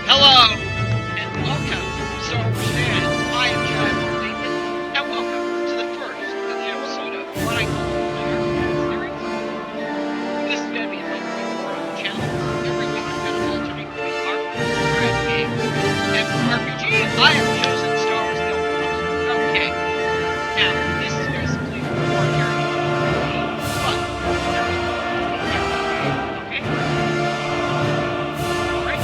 Hello, and welcome, Star Wars fans. I am Travis Nathan, and welcome to the first of the episode of what I call my RPG series. This is going to be a little bit more on the channel. Every week I'm going to alternate between RPG and strategy games. And for RPG, I have chosen Star Wars The Old Republic. Okay, now, this is basically more character but okay? Alright.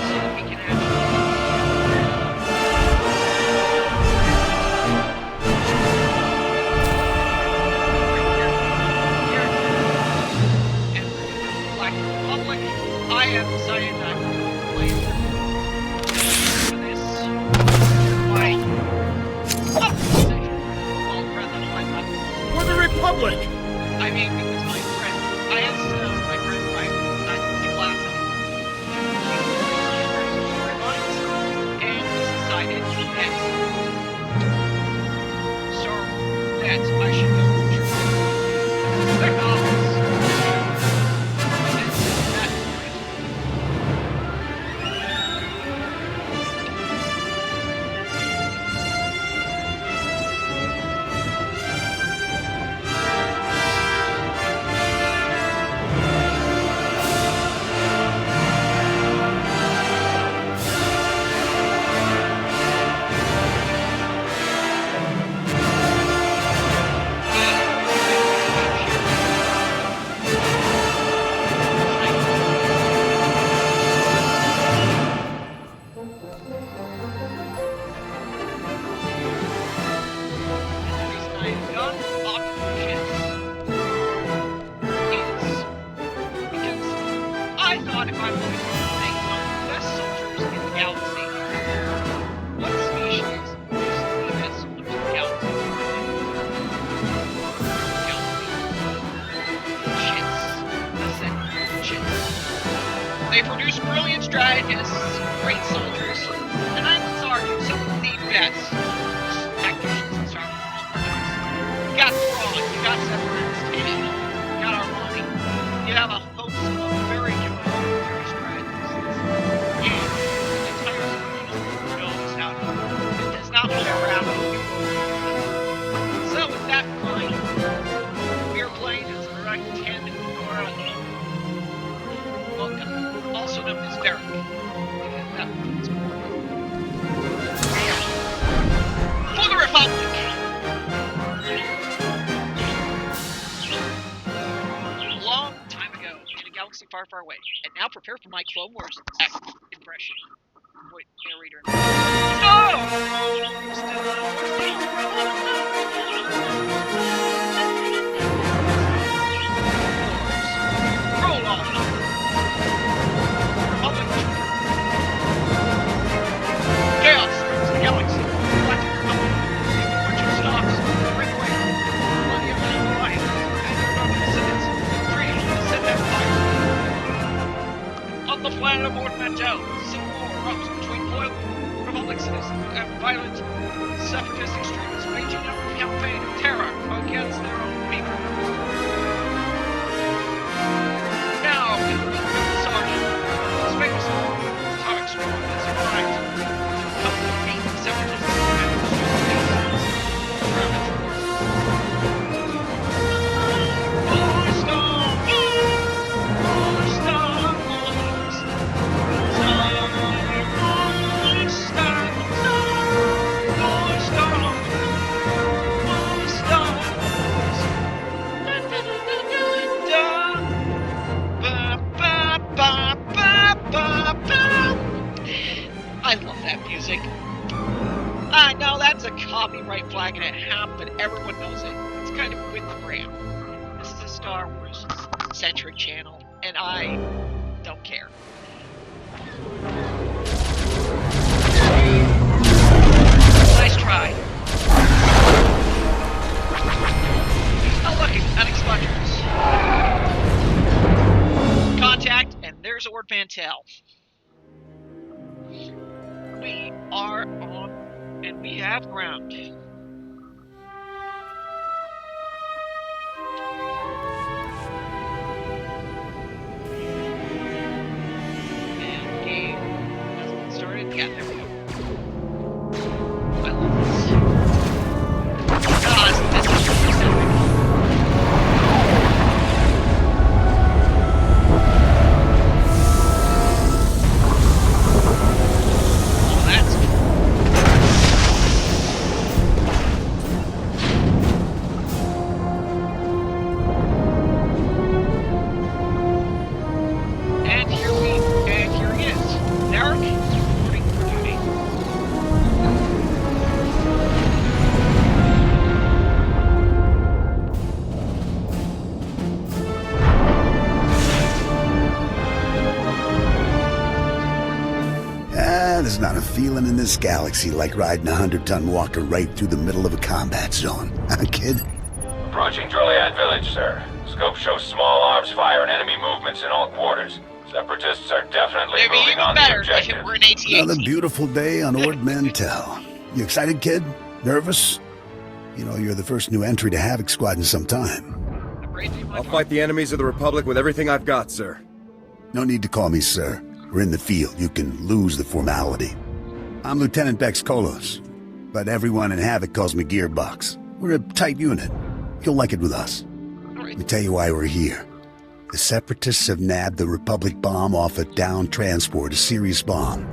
So that we can and Black Republic, I have decided that I'm going to play for this. My optimization. Well, rather than my weapon. For the Republic! I mean, because my friend, I asked my friend Ryan inside the class and he decided that so that I should go to McDonald's. And that's I thought if I was going to think of the best soldiers in the galaxy, what species is the best soldiers in the galaxy? Chits. Listen, chits. They produce brilliant strategists, great soldiers, and I would argue some of the best tacticians in Star Wars. You got Thrawn, you got Separatist, you got Armani, you have a host of very good military strategists, and the entire solution knows how to it does not play around with people. So with that in mind, we are playing as Direct 10 Corona. Welcome, also known as Varric. And that one's for the Republic! A long time ago, in a galaxy far, far away. And now prepare for my Clone Wars impression. Wait, narrator. Prologue. Republic. Chaos spreads the galaxy. Galactic Republic. The fortune stops. Break away. Plenty of life. And your own descendants. Free to set that fire. On the planet aboard Mantell, civil war erupts between loyal Republic citizens and violent separatist extremists waging a campaign of terror against their own people. Now, Sergeant, space atomic storm has arrived to help defeat the separatists and destroy the I love that music. I know that's a copyright flag and a half, but everyone knows it. It's kind of with the brand. This is a Star Wars centric channel, and I don't care. Nice try. Oh, look, unexpungers. Contact, and there's Ord Mantell. We are on, and we have ground. there's not a feeling in this galaxy like riding a 100-ton walker right through the middle of a combat zone. Huh, kid? Approaching Driliad village, sir. Scope shows small arms fire and enemy movements in all quarters. Separatists are definitely It'd be moving even on the better if objective. it were an AT-AT. Another beautiful day on Ord Mantell. You excited, kid? Nervous? You know, you're the first new entry to Havoc Squad in some time. I'll fight the enemies of the Republic with everything I've got, sir. No need to call me sir. We're in the field. You can lose the formality. I'm Lieutenant Bex Kolos, but everyone in Havoc calls me Gearbox. We're a tight unit. You'll like it with us. Let me tell you why we're here. The Separatists have nabbed the Republic bomb off a downed transport, a serious bomb.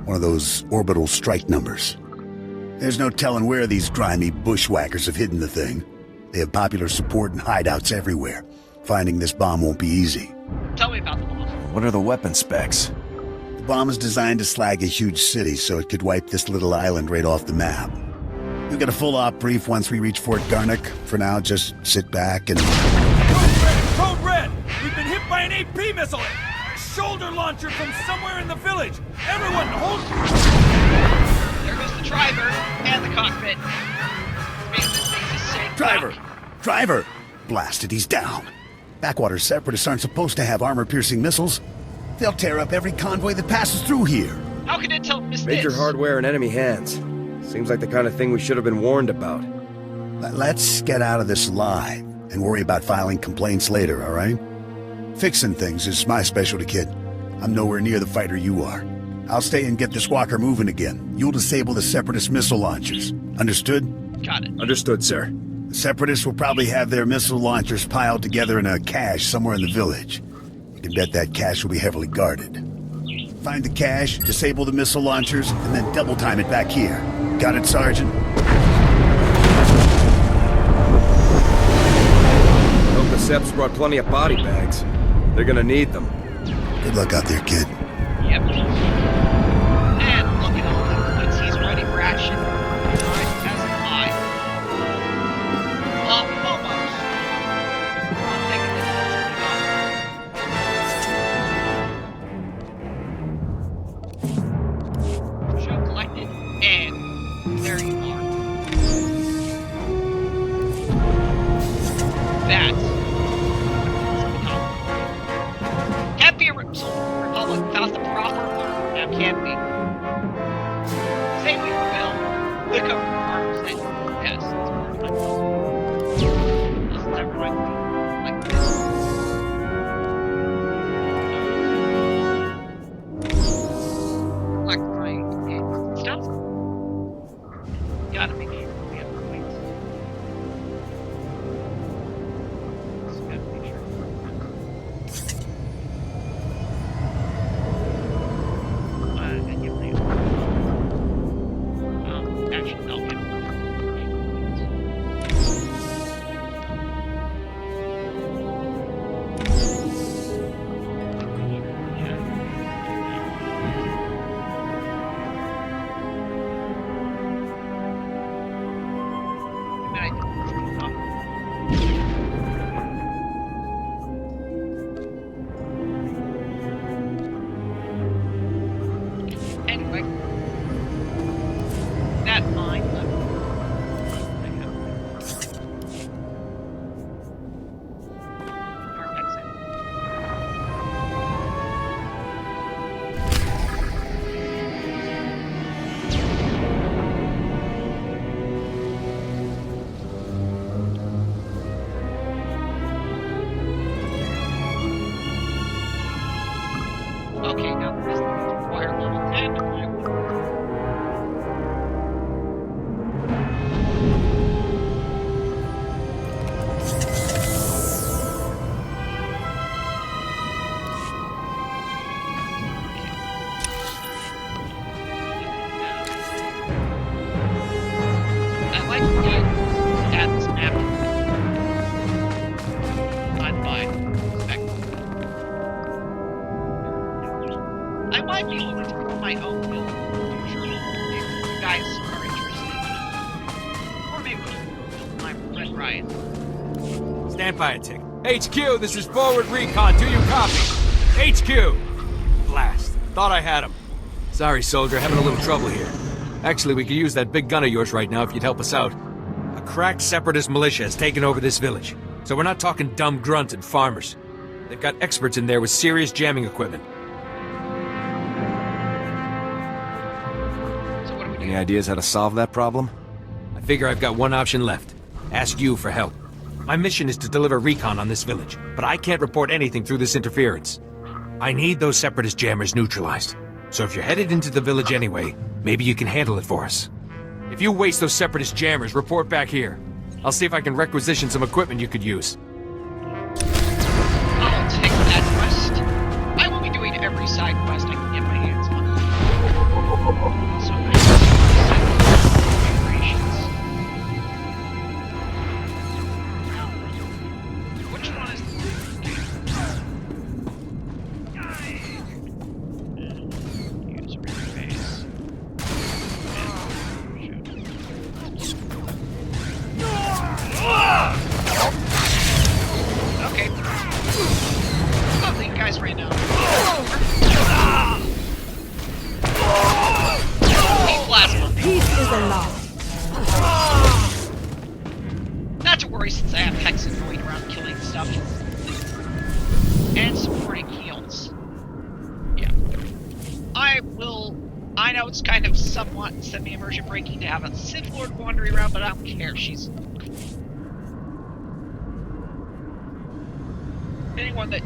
One of those orbital strike numbers. There's no telling where these grimy bushwhackers have hidden the thing. They have popular support and hideouts everywhere. Finding this bomb won't be easy. Tell me about the bomb. What are the weapon specs? The bomb is designed to slag a huge city, so it could wipe this little island right off the map. You'll get a full op brief once we reach Fort Garnick. For now, just sit back and... Code Red! We've been hit by an AP missile! A shoulder launcher from somewhere in the village! Everyone, hold... There goes the driver and the cockpit. Man, this thing's a sick Driver! rock. Driver! Blasted, he's down. Backwater Separatists aren't supposed to have armor-piercing missiles. They'll tear up every convoy that passes through here. How can Intel miss Major this? hardware in enemy hands. Seems like the kind of thing we should have been warned about. Let's get out of this alive and worry about filing complaints later, all right? Fixing things is my specialty, kid. I'm nowhere near the fighter you are. I'll stay and get this walker moving again. You'll disable the Separatist missile launchers. Understood? Got it. Understood, sir. The Separatists will probably have their missile launchers piled together in a cache somewhere in the village. You can bet that cache will be heavily guarded. Find the cache, disable the missile launchers, and then double time it back here. Got it, Sergeant? Hope the Seps brought plenty of body bags. They're gonna need them. Good luck out there, kid. Yep. And look at all the points he's ready for action. Alright, as am I. Almost. I'll take it. Show collected, and there you are. That's can't be a Republic without the proper armor. Now can't be. Say we will. Look up armor set. Yes, it's more like this. Doesn't ever like this. Like right. It stops. Gotta make sure we have the weights. Just gotta make sure. And you leave. Actually, I'll get anyway, that mine. Our exit. Okay, now the rest of these require level 10. I will. I like the add this map. I'd buy spec. I might be willing to put my own build in future if you guys are interested. Or maybe we'll build my Red Riot. Stand by a tick. HQ, this is forward recon. Do you copy? HQ! Blast. Thought I had him. Sorry, soldier, having a little trouble here. Actually, we could use that big gun of yours right now if you'd help us out. A crack separatist militia has taken over this village, so we're not talking dumb grunts and farmers. They've got experts in there with serious jamming equipment. So what do we do? Any ideas how to solve that problem? I figure I've got one option left. Ask you for help. My mission is to deliver recon on this village, but I can't report anything through this interference. I need those separatist jammers neutralized. So if you're headed into the village anyway, maybe you can handle it for us. If you waste those separatist jammers, report back here. I'll see if I can requisition some equipment you could use. I'll take that quest. I will be doing every side quest I can get my hands on. So I operations. Which one is user interface? Okay. Oh, the guys ran out. Hey, plasma. Peace is a law. Not to worry since I have Hexen going around killing stuff. And supporting heals. Yeah. I know it's kind of somewhat semi-immersion breaking to have a Sith Lord wandering around, but I don't care. She's anyone that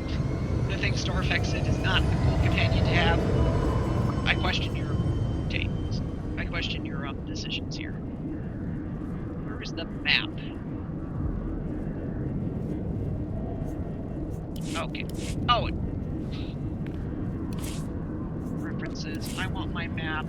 thinks Darth Hexen is not a cool companion to have, I question your takes. I question your decisions here. Where is the map? Okay. Oh. References. I want my map.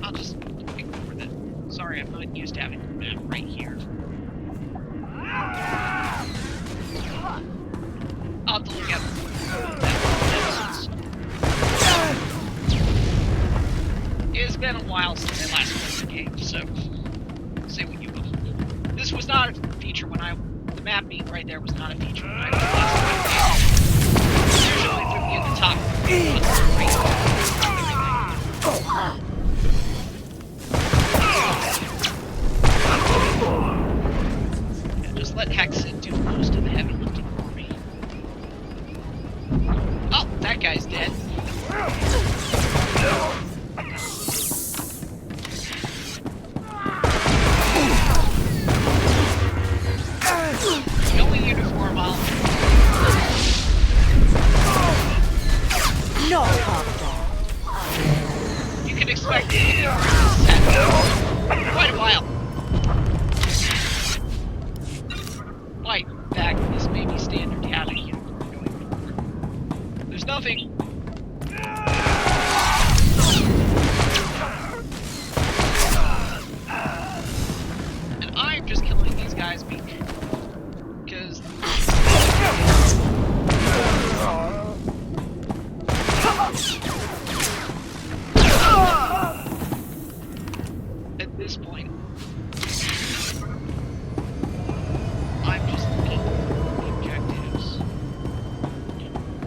I'll just ignore that. Sorry, I'm not used to having the map right here. I'll have to look at that. It's been a while since I last played the game, so say what you will. This was not a feature when the map being right there was not a feature when I was last playing the game. Usually put me in the top. Yeah, just let Hexen do most of the heavy lifting for me. Oh, that guy's dead. The only uniform I'll... No, Papa. You can expect it to set quite a while. Like, back, this may be standard to have a uniform going forward. There's nothing... And I'm just killing these guys because... At this point, I'm just looking at the objectives.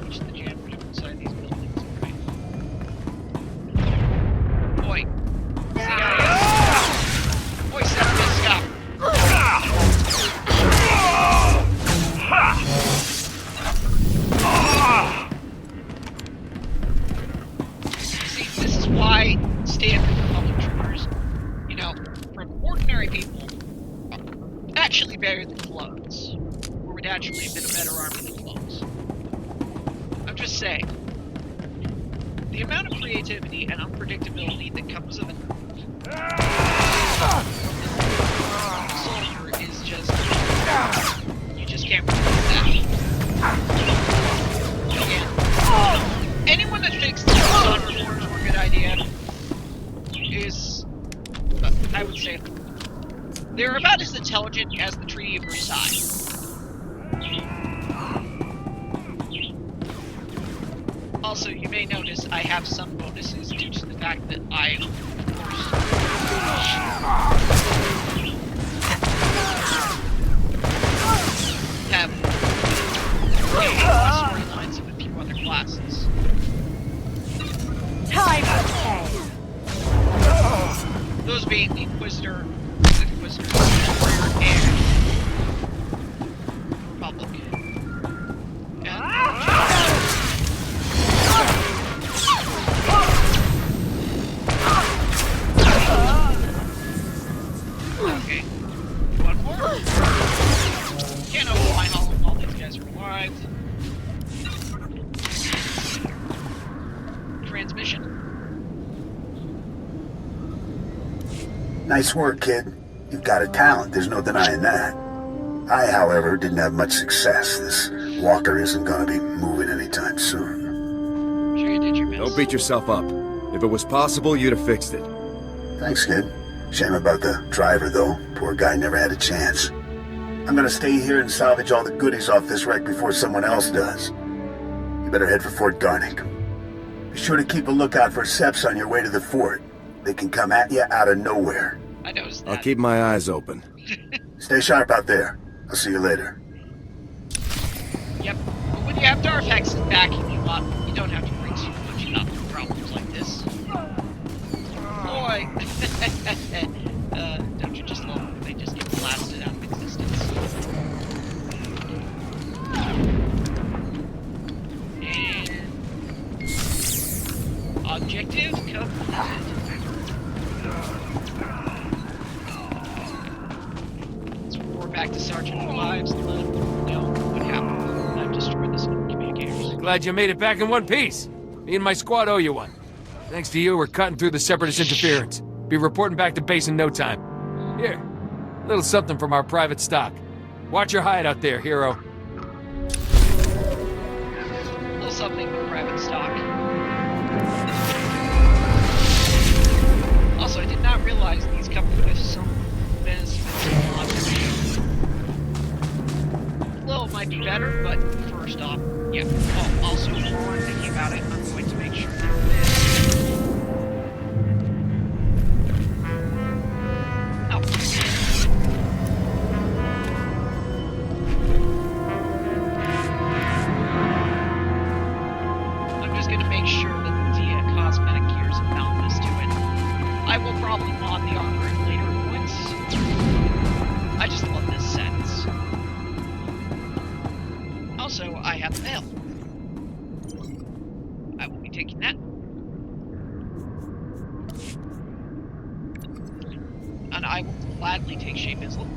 Reach the jammers inside these buildings, right? Boy. CIA. Boy, separatist, stop. See, this is why standard Republic troopers, you know, from ordinary people, are actually better than clones. Or would actually have been a better army than clones. I'm just saying. The amount of creativity and unpredictability that comes of a soldier is just... You just can't replace that. Again, anyone that thinks the Dawn Reforms were a good idea is, I would say, They're about as intelligent as the Treaty of Versailles. Also, you may notice I have some bonuses due to the fact that I, of course, have storylines of a few other classes. Time of Those being the Inquisitor, Warrior, and Republic. Okay. One more. Can't open my hull. All these guys are alive. Transmission. Nice work, kid. You've got a talent, there's no denying that. I, however, didn't have much success. This walker isn't gonna be moving anytime soon. Sure you did your best. Don't beat yourself up. If it was possible, you'd have fixed it. Thanks, kid. Shame about the driver, though. Poor guy never had a chance. I'm gonna stay here and salvage all the goodies off this wreck before someone else does. You better head for Fort Garnick. Be sure to keep a lookout for Seps on your way to the fort. They can come at you out of nowhere. I noticed that. I'll keep my eyes open. Stay sharp out there. I'll see you later. Yep. But when you have Darfax backing you up, you don't have to worry too much about problems like this. Boy! Don't you just love them? They just get blasted out of existence. And... objective completed. Let's report back to Sergeant Lives and let him know what happened. I've destroyed this communicators. Glad you made it back in one piece. Me and my squad owe you one. Thanks to you, we're cutting through the Separatist interference. Be reporting back to base in no time. Here, a little something from our private stock. Watch your hide out there, hero. A little something for private stock. Also, I did not realize these come with some benefits. Little might be better, but first off, yeah. Oh, also, while I'm thinking about it, I'm going to make sure that I'm just going to make sure that the cosmetic gears have found this to it. I will probably mod the armor at later points. I just love this sentence. Also, I have mail. I will be taking that. And I will gladly take Shape Isle.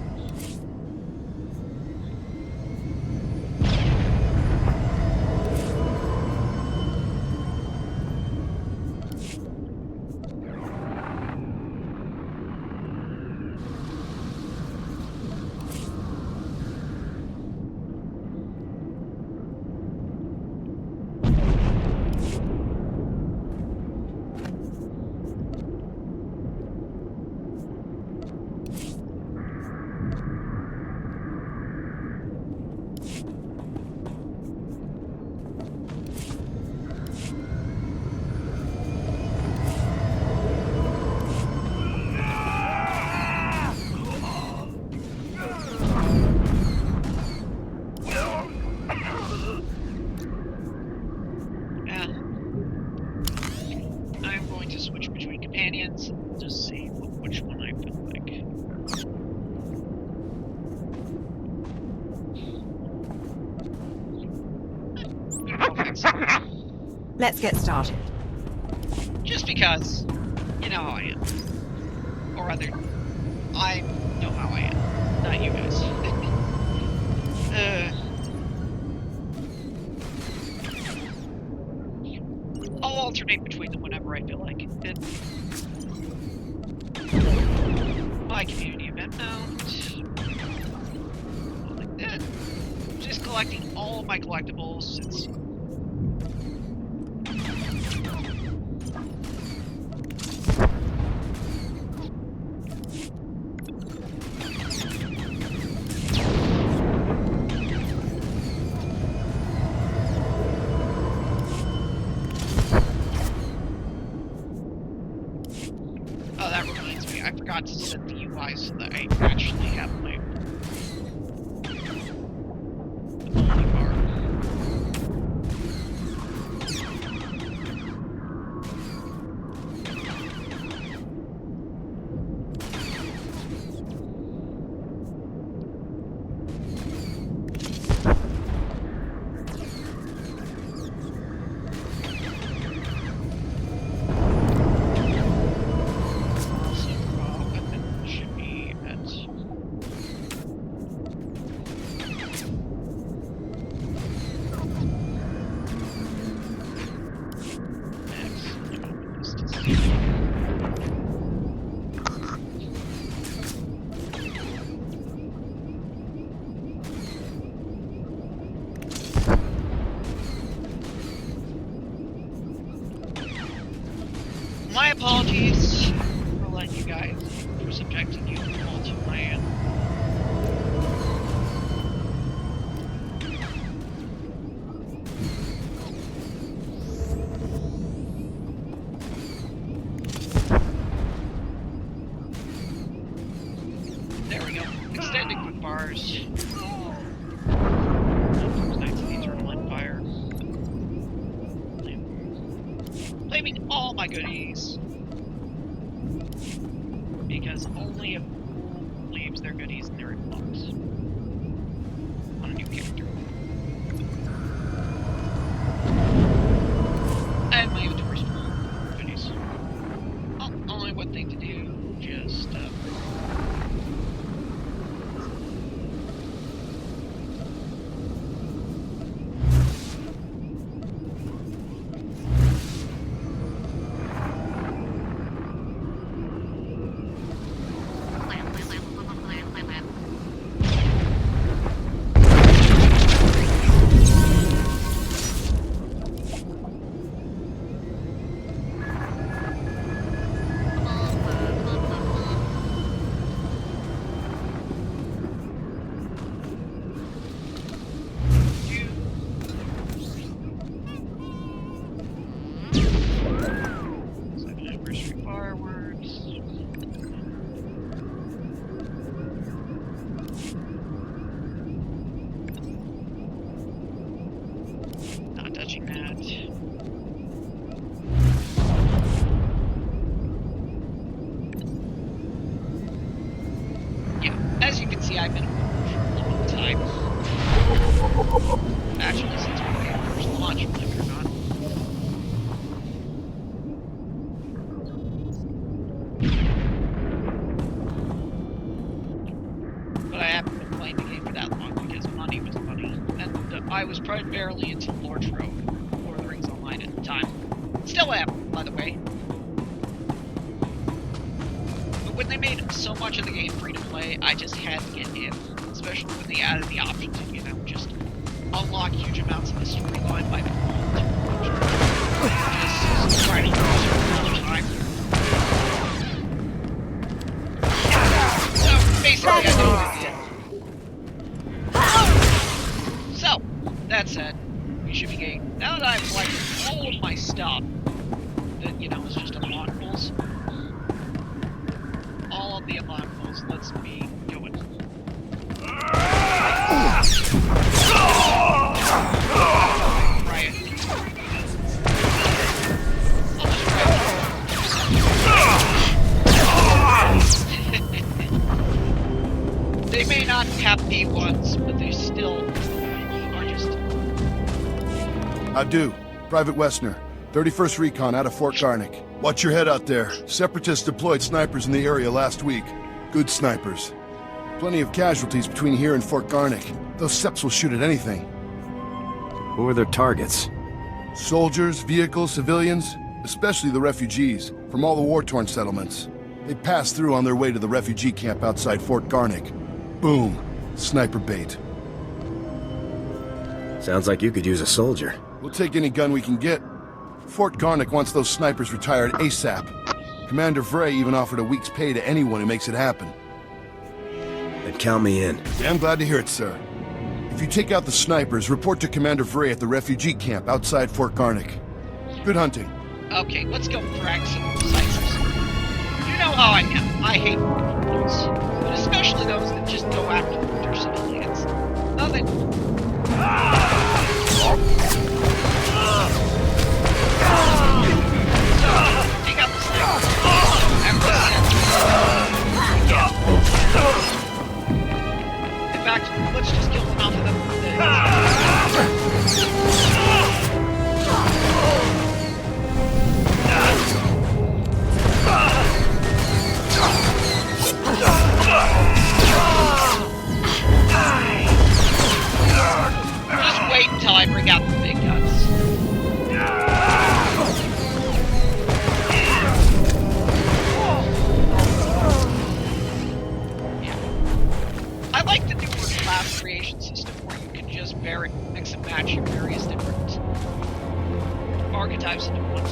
I'm going to switch between companions and just see which one I feel like. Let's get started. Just because, you know how I am. Or rather, I know how I am. Not you guys. I'll alternate between them whenever I feel like it. My community event mount. Like that. Just collecting all of my collectibles since. forgot to set the UI so that I actually have my only bar. My apologies for letting you guys, for subjecting you all to my There we go. Extending quick bars. Nice and eternal empire. Claiming all my goodies. Because only a fool leaves their goodies in their inbox. On a new character. I have my inventory full of goodies. Oh, only one thing to do, just touching that. Yeah, as you can see, I've been for a long time. Actually, since my first launch, believe it or not. But I haven't been playing the game for that long because money was money. And I was primarily into Lord Road, Lord of the Rings Online at the time. Still am, by the way. But when they made so much of the game free to play, I just had to get in. Especially when they added the option to, you know, just unlock huge amounts of the storyline by default. Just trying to use it all the time. So, basically, I did what I did. So, that said, we should be getting, now that I've collected all of my stuff, that, you know, is just unlockables, all of the unlockables, let's be going. Riot. They may not have P1s, but they still are just... I do. Private Westner. 31st Recon out of Fort Garnick. Watch your head out there. Separatists deployed snipers in the area last week. Good snipers. Plenty of casualties between here and Fort Garnick. Those Seps will shoot at anything. Who are their targets? Soldiers, vehicles, civilians, especially the refugees from all the war-torn settlements. They passed through on their way to the refugee camp outside Fort Garnick. Boom. Sniper bait. Sounds like you could use a soldier. We'll take any gun we can get. Fort Garnick wants those snipers retired ASAP. Commander Vray even offered a week's pay to anyone who makes it happen. Then count me in. I'm glad to hear it, sir. If you take out the snipers, report to Commander Vray at the refugee camp outside Fort Garnick. Good hunting. Okay, let's go frag some ciphers. You know know how I am. I hate criminals, but especially those that just go after their civilians. Nothing. Take out the sniper. In fact, let's just kill enough of them. Just wait until I bring out the big guns. Yeah. I like the newer class creation system where you can just mix and match your various different archetypes into one.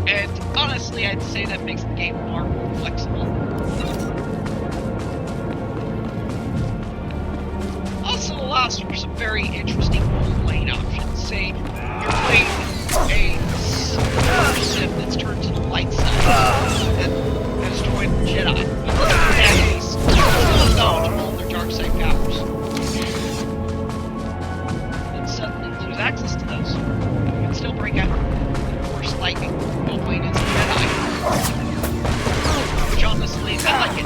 And honestly, I'd say that makes the game far more flexible. Also allows for some very interesting role-playing options. Say, you're playing a Sith that's turned to the light side and has joined the Jedi. In that case, you're still knowledgeable of their dark side powers. And suddenly lose access to those. You can still break out Force lightning while playing as a Jedi. Which honestly, I like it.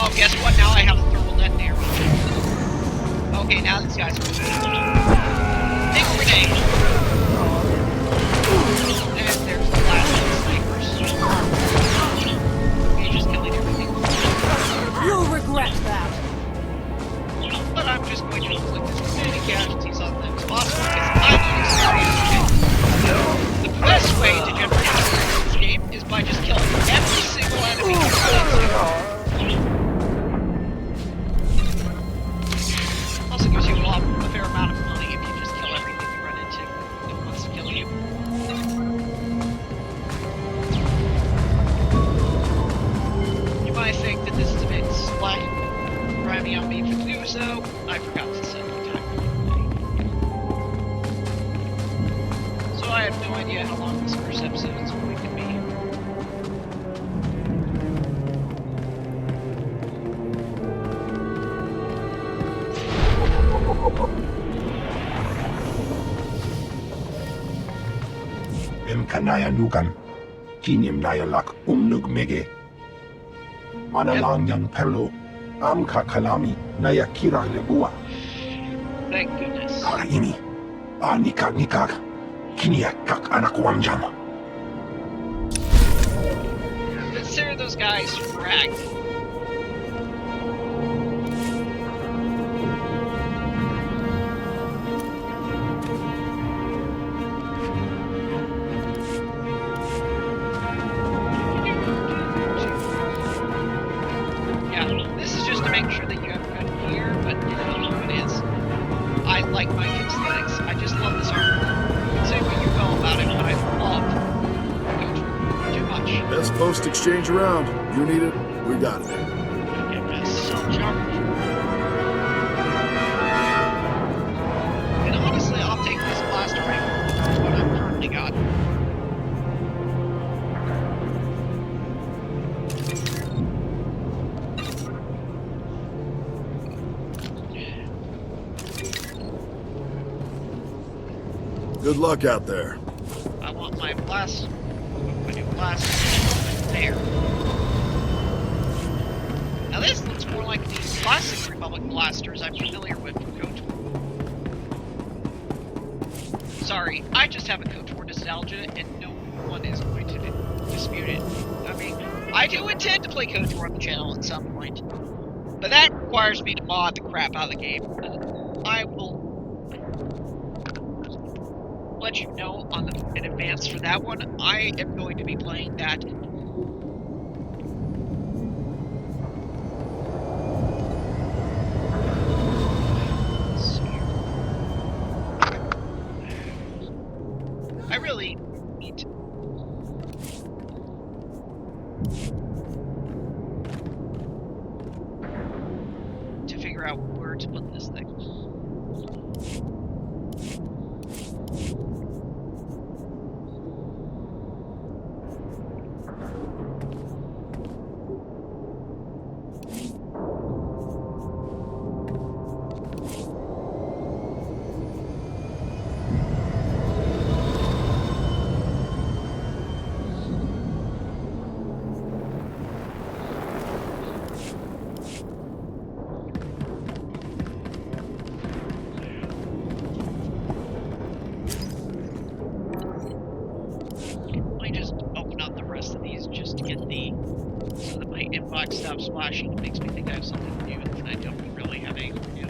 Oh, guess what? Now I have a thermal detonator. Okay, now these guys are moving. Big grenade. And there's the last of the snipers. You're just killing everything. You'll regret that. But I'm just going to inflict as many casualties on them as possible because I need experience. The best way to generate experience in this game is by just killing every single enemy. Also gives you a fair amount of money if you just kill everything you run into that wants to kill you. You might think that this is a bit slack, grimy on me for doing so. I forgot to set the timer. So I have no idea how long this first episode is going to be. Kanaya Nukan, Kinim Nayalak, Nugmege, Manalang Yang Perlo, Amka Kalami, Nayakira Lebua, Thank goodness. Karaimi, Nikak Nikak, Kiniakak Anakwamjam. Consider those guys fragged. This is just to make sure that you have good gear, but you know who it is. I like my aesthetics. I just love this armor. Say what you will about it, but I love Coach too much. Best post exchange around. You need it, we got it. Get this self-charge. And honestly, I'll take this blaster rifle. That's what I've currently got. Good luck out there. I want my blast. My new blast there. Now this looks more like the classic Republic blasters I'm familiar with from Coach. Sorry, I just have a Coach War nostalgia, and no one is going to dispute it. I mean, I do intend to play Coach War on the channel at some point, but that requires me to mod the crap out of the game. I will let you know in advance for that one. I am going to be playing that. Let's see here. I really need to. out where to put this thing. Inbox stops flashing. It makes me think I have something to do, and I don't really have anything to do.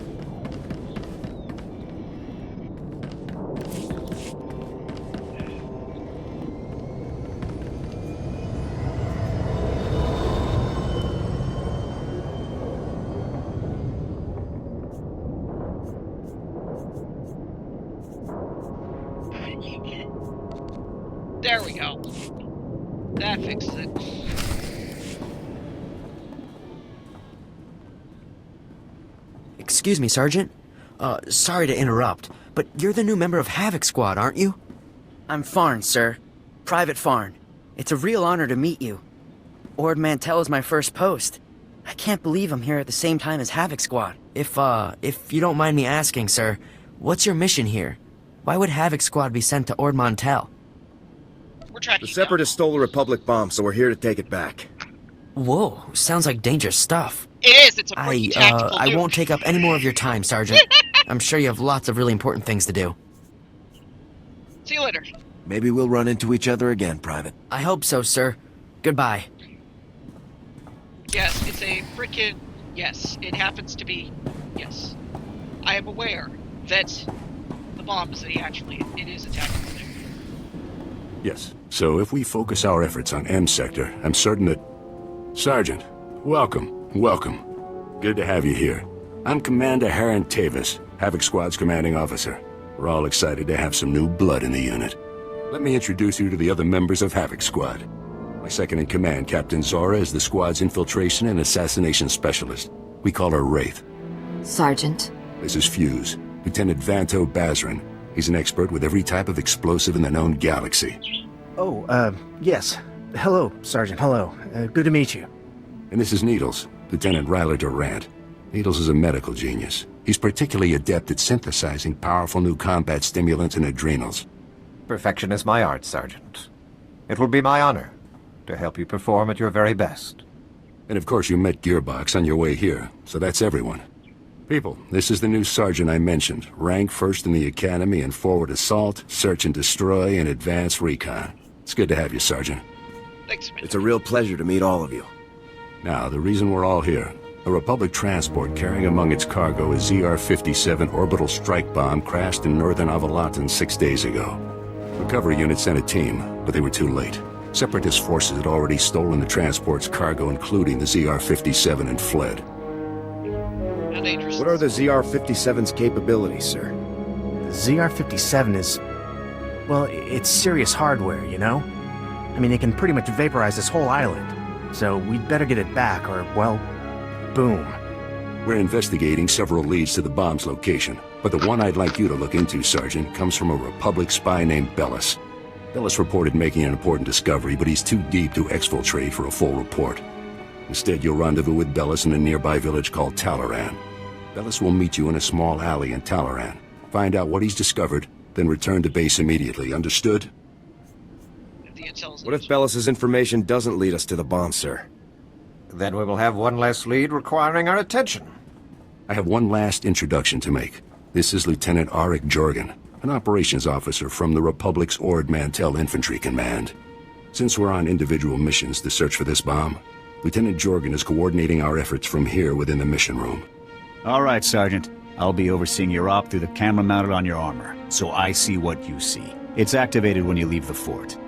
There we go. That fixes it. Excuse me, Sergeant. Sorry to interrupt, but you're the new member of Havoc Squad, aren't you? I'm Farn, sir. Private Farn. It's a real honor to meet you. Ord Mantell is my first post. I can't believe I'm here at the same time as Havoc Squad. If you don't mind me asking, sir, what's your mission here? Why would Havoc Squad be sent to Ord Mantell? We're tracking The Separatists stole the Republic bomb, so we're here to take it back. Whoa, sounds like dangerous stuff. It is. It's a pretty tactical I dude. won't take up any more of your time, Sergeant. I'm sure you have lots of really important things to do. See you later. Maybe we'll run into each other again, Private. I hope so, sir. Goodbye. Yes, it's a frickin'... Yes, it happens to be... Yes. I am aware that the bomb is it is a tactical thing. Yes, so if we focus our efforts on M Sector, I'm certain that... Sergeant, welcome. Welcome. Good to have you here. I'm Commander Haran Tavis, Havoc Squad's commanding officer. We're all excited to have some new blood in the unit. Let me introduce you to the other members of Havoc Squad. My second-in-command, Captain Zora, is the squad's infiltration and assassination specialist. We call her Wraith. Sergeant. This is Fuse, Lieutenant Vanto Bazran. He's an expert with every type of explosive in the known galaxy. Oh, yes. Hello, Sergeant, hello. Good to meet you. And this is Needles, Lieutenant Ryler Durant. Needles is a medical genius. He's particularly adept at synthesizing powerful new combat stimulants and adrenals. Perfection is my art, Sergeant. It will be my honor to help you perform at your very best. And of course you met Gearbox on your way here, so that's everyone. People, this is the new sergeant I mentioned. Rank first in the academy in forward assault, search and destroy, and advanced recon. It's good to have you, Sergeant. Thanks, man. It's a real pleasure to meet all of you. Now, the reason we're all here. A Republic transport carrying among its cargo a ZR-57 orbital strike bomb crashed in northern Avalatan 6 days ago. Recovery unit sent a team, but they were too late. Separatist forces had already stolen the transport's cargo, including the ZR-57, and fled. How dangerous. What are the ZR-57's capabilities, sir? The ZR-57 is... well, it's serious hardware, you know? I mean, it can pretty much vaporize this whole island. So we'd better get it back, or, well, boom. We're investigating several leads to the bomb's location, but the one I'd like you to look into, Sergeant, comes from a Republic spy named Bellis. Bellis reported making an important discovery, but he's too deep to exfiltrate for a full report. Instead, you'll rendezvous with Bellis in a nearby village called Talaran. Bellis will meet you in a small alley in Talaran. Find out what he's discovered, then return to base immediately. Understood? What if Bellis's information doesn't lead us to the bomb, sir? Then we will have one less lead requiring our attention. I have one last introduction to make. This is Lieutenant Arik Jorgen, an operations officer from the Republic's Ord Mantell Infantry Command. Since we're on individual missions to search for this bomb, Lieutenant Jorgen is coordinating our efforts from here within the mission room. All right, Sergeant. I'll be overseeing your op through the camera mounted on your armor, so I see what you see. It's activated when you leave the fort.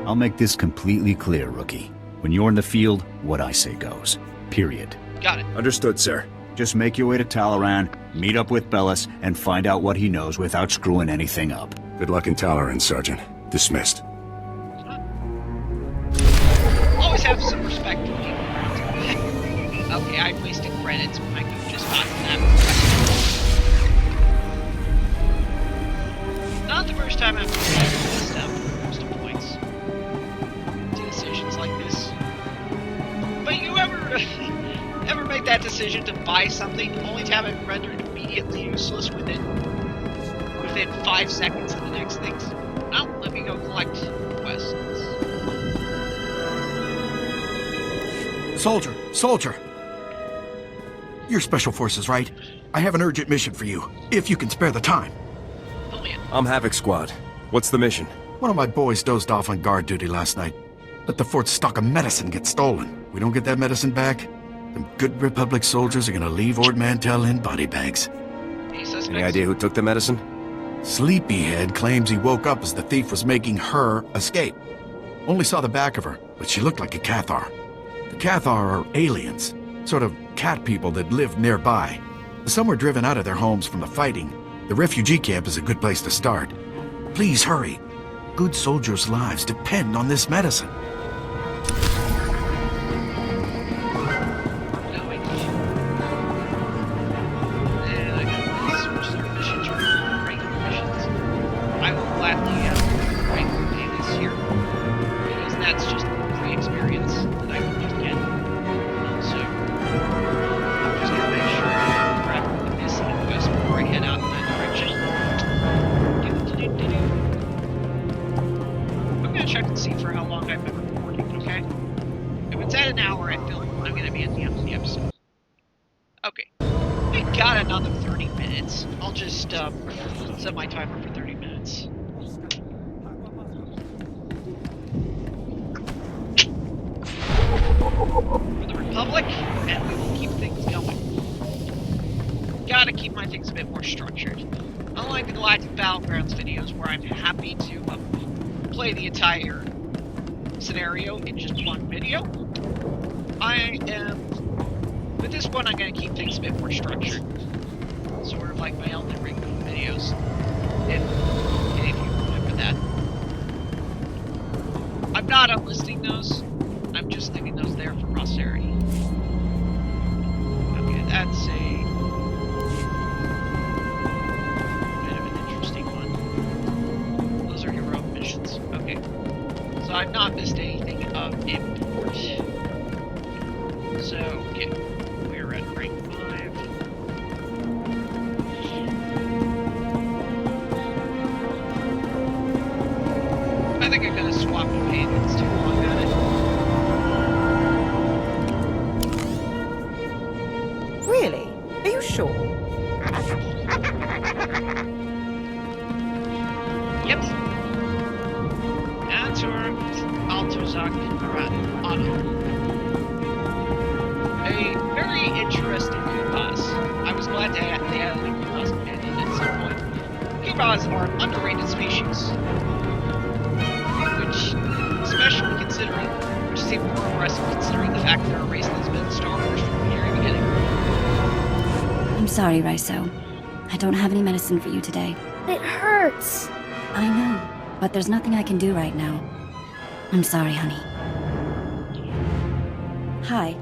I'll make this completely clear, Rookie. When you're in the field, what I say goes. Period. Got it. Understood, sir. Just make your way to Talaran, meet up with Bellis, and find out what he knows without screwing anything up. Good luck in Talaran, Sergeant. Dismissed. Always have some respect for people around. Okay. Okay, I wasted credits when I could have just gotten that. Not the first time I've messed up most of points. Decisions like this. But you ever make that decision to buy something only to have it rendered immediately useless within 5 seconds of the next thing? Now, let me go collect quests. Soldier! You're Special Forces, right? I have an urgent mission for you, if you can spare the time. I'm Havoc Squad. What's the mission? One of my boys dozed off on guard duty last night. Let the fort's stock of medicine get stolen. We don't get that medicine back, them good Republic soldiers are gonna leave Ord Mantell in body bags. Any idea who took the medicine? Sleepyhead claims he woke up as the thief was making her escape. Only saw the back of her, but she looked like a Cathar. The Cathar are aliens, sort of cat people that live nearby. Some were driven out of their homes from the fighting. The refugee camp is a good place to start. Please hurry. Good soldiers' lives depend on this medicine. I will gladly pay this here, because that's just a free experience that I can just get. So, I'm just gonna make sure I grab this quest before I head out in that direction. I'm gonna check and see for how long I've been recording, okay? If it's at an hour, I feel I'm gonna be at the end of the episode. Okay. We got another 30 minutes. I'll just set my timer for 30 minutes. For the Republic, and we will keep things going. Gotta keep my things a bit more structured. Unlike the Galactic Battlegrounds videos, where I'm happy to play the entire scenario in just one video, with this one, I'm gonna keep things a bit more structured. Sort of like my Elden Ring videos. If you remember that. I'm not unlisting those. I'm just leaving those there for posterity. Okay, that's a bit of an interesting one. Those are heroic missions. Okay. So I've not missed anything of import. So, yeah. We're at rank 5. I think I'm gonna swap companions too long at it. Really? Are you sure? Yep. Answer Altozak Otto. A very interesting Kubas. I was glad they added a Kubas companion at some point. Kubas are an underrated species. Which is even more impressive considering the fact that they're a race that's been in Star Wars from the very beginning. I'm sorry, Raiso. I don't have any medicine for you today. It hurts. I know, but there's nothing I can do right now. I'm sorry, honey. Hi.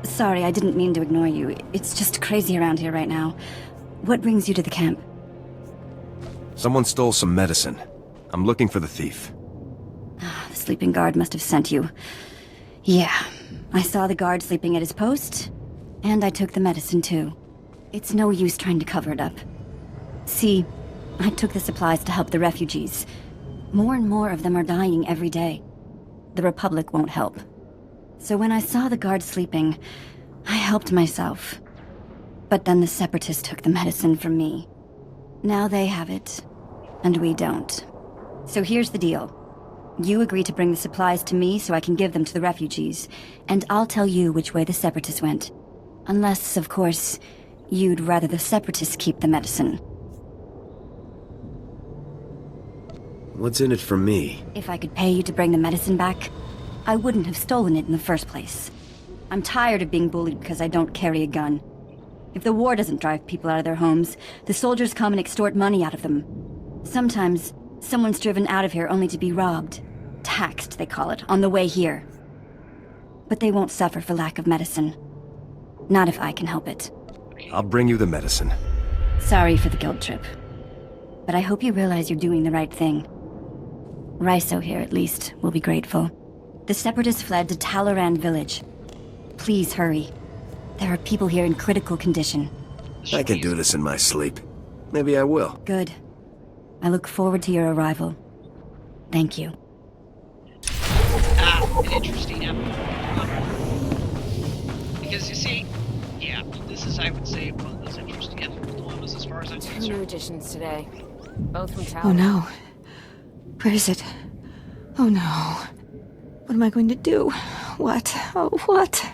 Sorry, I didn't mean to ignore you. It's just crazy around here right now. What brings you to the camp? Someone stole some medicine. I'm looking for the thief. The sleeping guard must have sent you. Yeah, I saw the guard sleeping at his post, and I took the medicine too. It's no use trying to cover it up. See, I took the supplies to help the refugees. More and more of them are dying every day. The Republic won't help. So when I saw the guard sleeping, I helped myself. But then the Separatists took the medicine from me. Now they have it, and we don't. So here's the deal. You agree to bring the supplies to me so I can give them to the refugees, and I'll tell you which way the Separatists went. Unless, of course, you'd rather the Separatists keep the medicine. What's in it for me? If I could pay you to bring the medicine back, I wouldn't have stolen it in the first place. I'm tired of being bullied because I don't carry a gun. If the war doesn't drive people out of their homes, the soldiers come and extort money out of them. Sometimes, someone's driven out of here only to be robbed. Taxed, they call it, on the way here. But they won't suffer for lack of medicine. Not if I can help it. I'll bring you the medicine. Sorry for the guilt trip. But I hope you realize you're doing the right thing. Raiso here, at least, will be grateful. The Separatists fled to Talaran village. Please hurry. There are people here in critical condition. I can do this in my sleep. Maybe I will. Good. I look forward to your arrival. Thank you. An interesting because you see, yeah, this is, I would say, one of those interesting ethical dilemmas as far as I'm concerned. 2 new additions today. Both from Tower. Oh no. Where is it? Oh no. What am I going to do? What? Oh, what?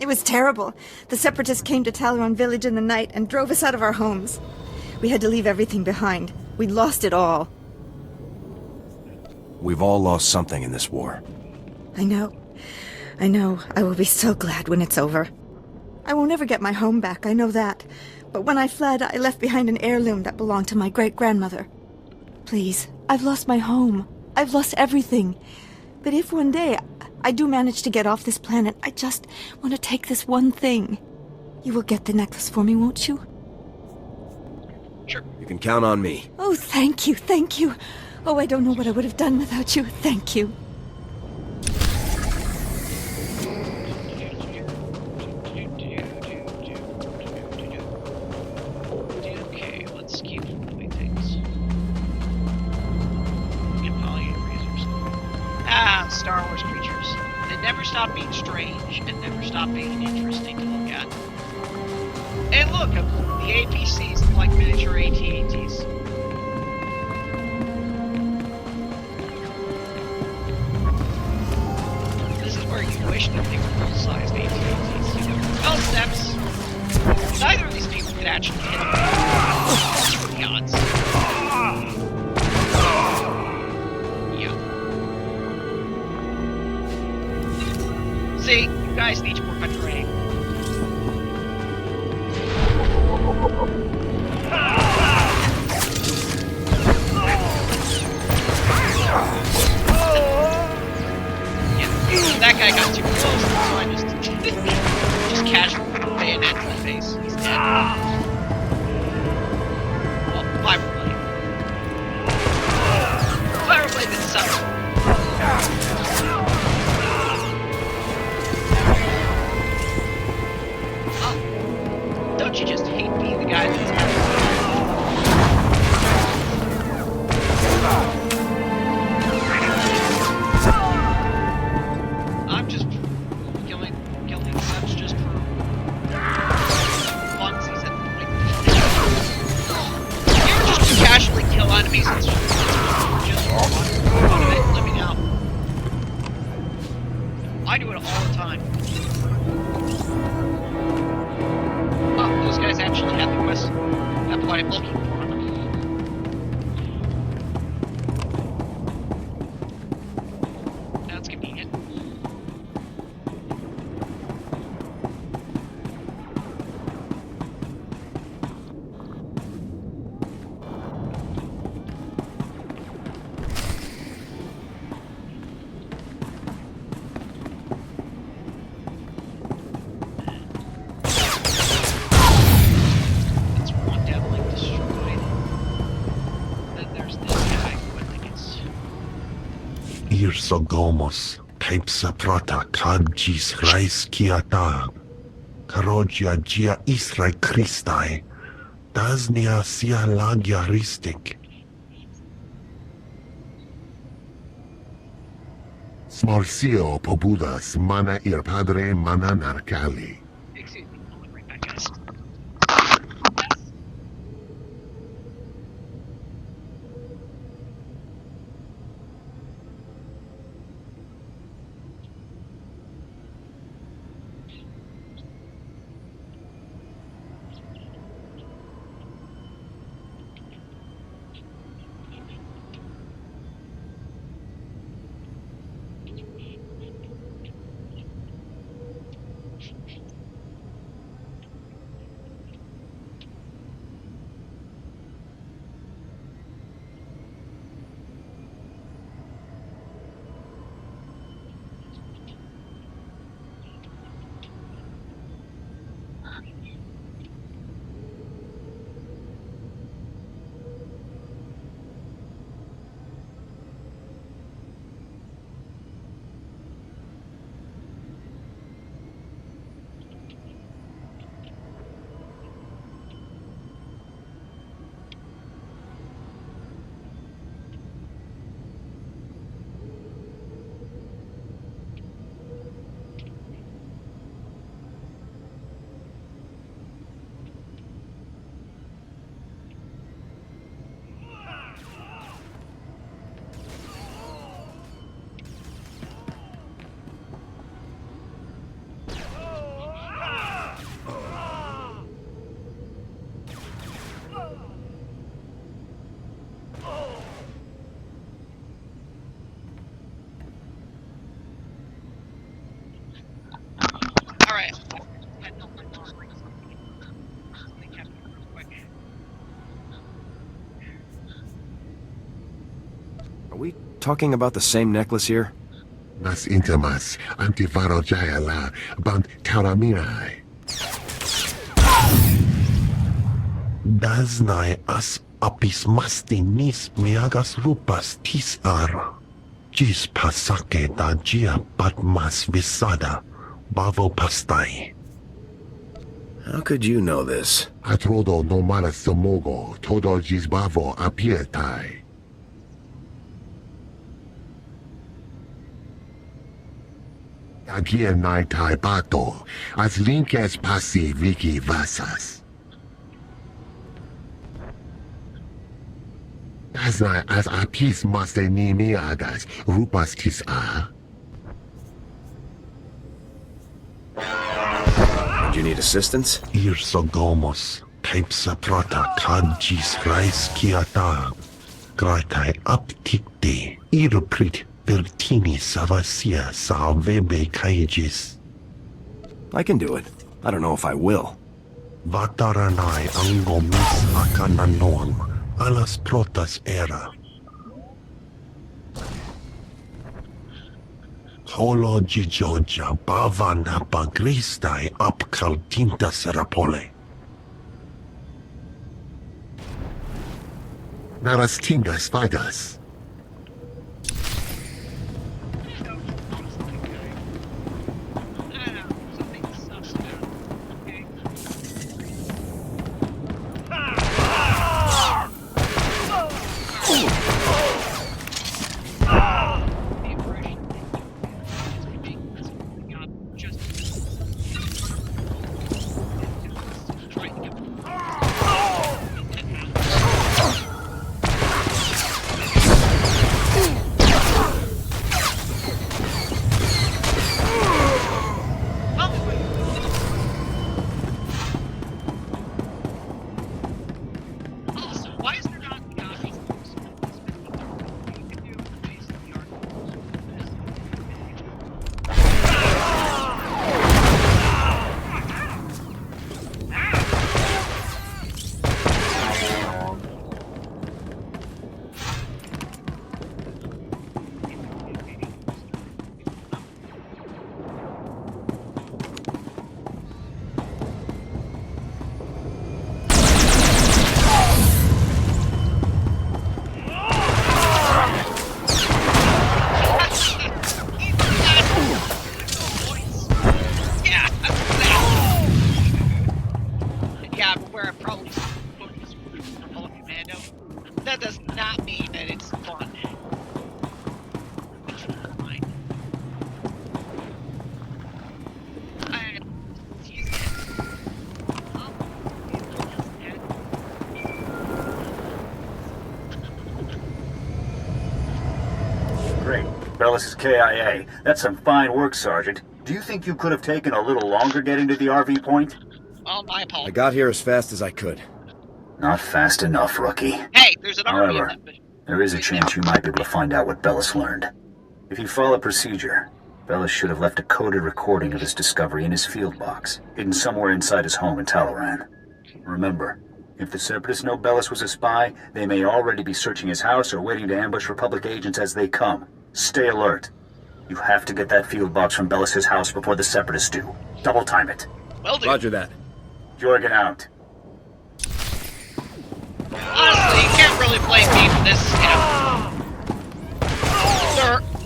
It was terrible. The Separatists came to Talaran village in the night and drove us out of our homes. We had to leave everything behind. We'd lost it all. We've all lost something in this war. I know. I know. I will be so glad when it's over. I won't ever get my home back, I know that. But when I fled, I left behind an heirloom that belonged to my great-grandmother. Please, I've lost my home. I've lost everything. But if one day I do manage to get off this planet, I just want to take this one thing. You will get the necklace for me, won't you? Sure. You can count on me. Oh, thank you, thank you. Oh, I don't know what I would have done without you. Thank you. Okay, let's keep moving things. Get poly razors. Star Wars creatures. They never stop being strange and never stop being interesting to look at. And look, the APCs look like miniature AT-ATs. This is where you wish that they were full-sized AT-ATs. You know, well, steps. Neither of these people could actually hit them. The odds. Yeah. See, you guys need to work on your aim. That guy got too close, so I just casual bayonet to the face. He's dead. Well, Fiber Blade. Fiber Blade did something. Don't you just hate being the guy that's I'm just killing subs just for funsies at the point. If you ever just casually kill enemies just for fun of it, let me know. I do it all the time. Oh, those guys actually had the quest. That's what I'm looking for. That's convenient. That's one devil destroyed. Then there's this guy who I think it's... Irsogomos, Taipsa Prata, Kadjis Rais Kiata, Karogia Gia Israel Christai, Dasnia Sia Lagia Ristik. Smorsio Pobudas, Mana Ir Padre, Mana Narcali. Excuse me, I'll be right back, guys. talking about the same necklace here? Mas intimas, antivarojayala, bant karaminai. Daznai as apis mastinis miagas rupas tisar. Gis pasake da gia patmas visada, bavo pastai. How could you know this? Atrodo no malas somogo, todo gis bavo apietai. Agia naitai pato, as linkes passi viki vasas. Asna as apis maste nimi agas, rupas tis a. Did you need assistance? Irsogomos, kaipsa prota kadjis rais kiata. Gratai aptikte, iruprit vertini savasia salvebe kaijis. I can do it. I don't know if I will. Vataranai angomis akananoam, alas protas era. Holo jijoja bavana pagristai apkaltintas rapole. Narastingas vagas. Bellis is KIA. That's some fine work, Sergeant. Do you think you could have taken a little longer getting to the RV point? Oh, my apologies. I got here as fast as I could. Not fast enough, rookie. Hey, there's an army However, of them. there is a chance you might be able to find out what Bellis learned. If you follow procedure, Bellis should have left a coded recording of his discovery in his field box, hidden somewhere inside his home in Talaran. Remember, if the Separatists know Bellis was a spy, they may already be searching his house or waiting to ambush Republic agents as they come. Stay alert. You have to get that field box from Bellis' house before the Separatists do. Double time it. Well done. Roger that. Jorgen out. Honestly, you can't really blame me for this,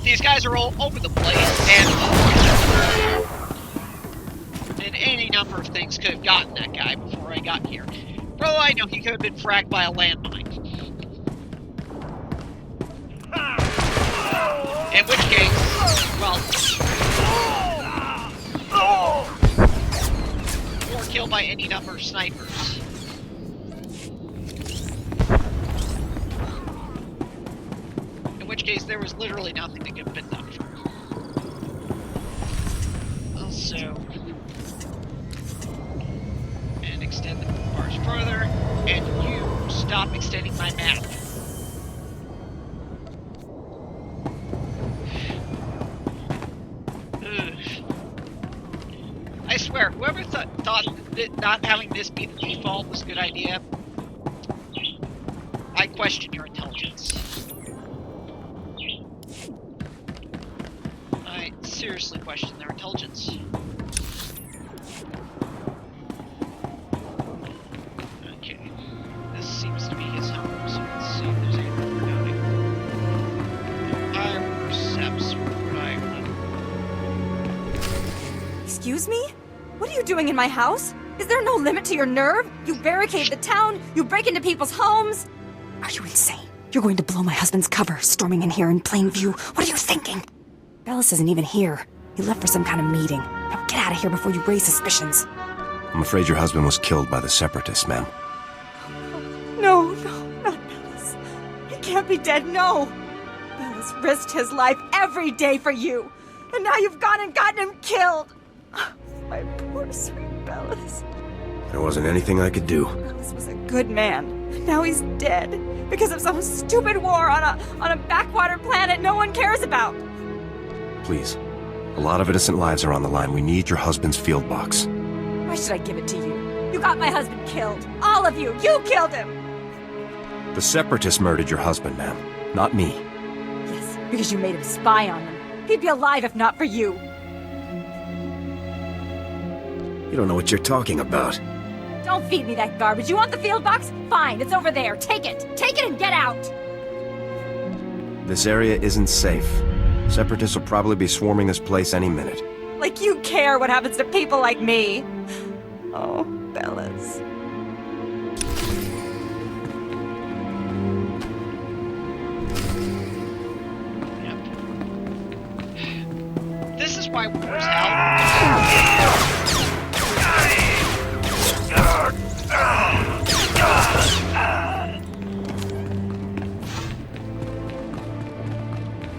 these guys are all over the place, and any number of things could have gotten that guy before I got here. For all I know, he could have been fragged by a landmine. In which case, well, or killed by any number of snipers. In which case, there was literally nothing that could have been done for him. Also, and extend the bars further, and you stop extending my map. I swear, whoever thought that not having this be the default was a good idea, I question your intelligence. seriously question their intelligence. Okay. This seems to be his home, so let's see if there's anything we're noting. I percepts what I Excuse me? What are you doing in my house? Is there no limit to your nerve? You barricade the town, you break into people's homes. Are you insane? You're going to blow my husband's cover, storming in here in plain view. What are you thinking? Bellis isn't even here. He left for some kind of meeting. Now get out of here before you raise suspicions. I'm afraid your husband was killed by the Separatists, ma'am. No, not Bellis. He can't be dead, no. Bellis risked his life every day for you. And now you've gone and gotten him killed. My poor sweet Bellis. There wasn't anything I could do. Bellis was a good man. Now he's dead because of some stupid war on a backwater planet no one cares about. Please. A lot of innocent lives are on the line. We need your husband's field box. Why should I give it to you? You got my husband killed. All of you. You killed him. The Separatists murdered your husband, ma'am. Not me. Yes, because you made him spy on them. He'd be alive if not for you. You don't know what you're talking about. Don't feed me that garbage. You want the field box? Fine, it's over there. Take it. Take it and get out. This area isn't safe. Separatists will probably be swarming this place any minute. Like you care what happens to people like me. Oh, Bellis. This is why war's out.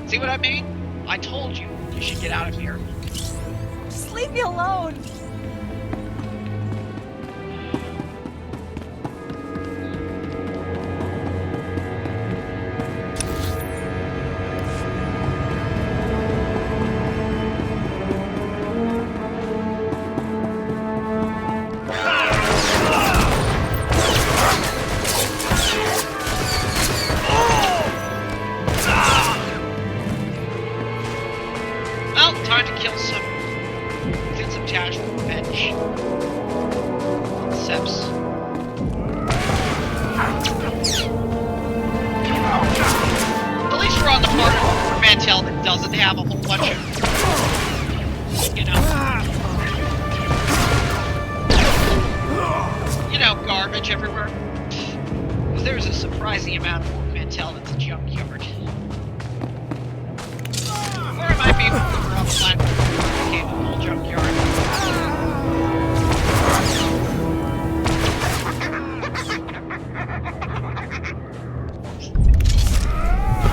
See what I mean? I told you, you should get out of here. Just leave me alone. Well, time to kill some. Get some casual revenge. Seps. At least we're on the part of Mantell that doesn't have a whole bunch of, you know, garbage everywhere. Because there's a surprising amount of Mantell that's a junkyard. Or it might be over on the platform capable junkyard.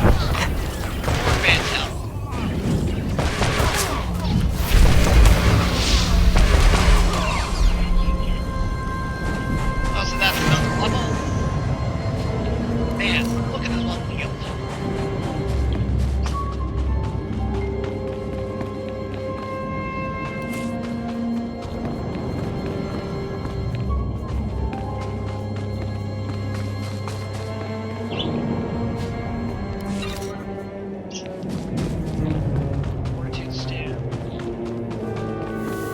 Or Mantell. Oh, so that's another level. Man, look at this level field. Fortitude stand.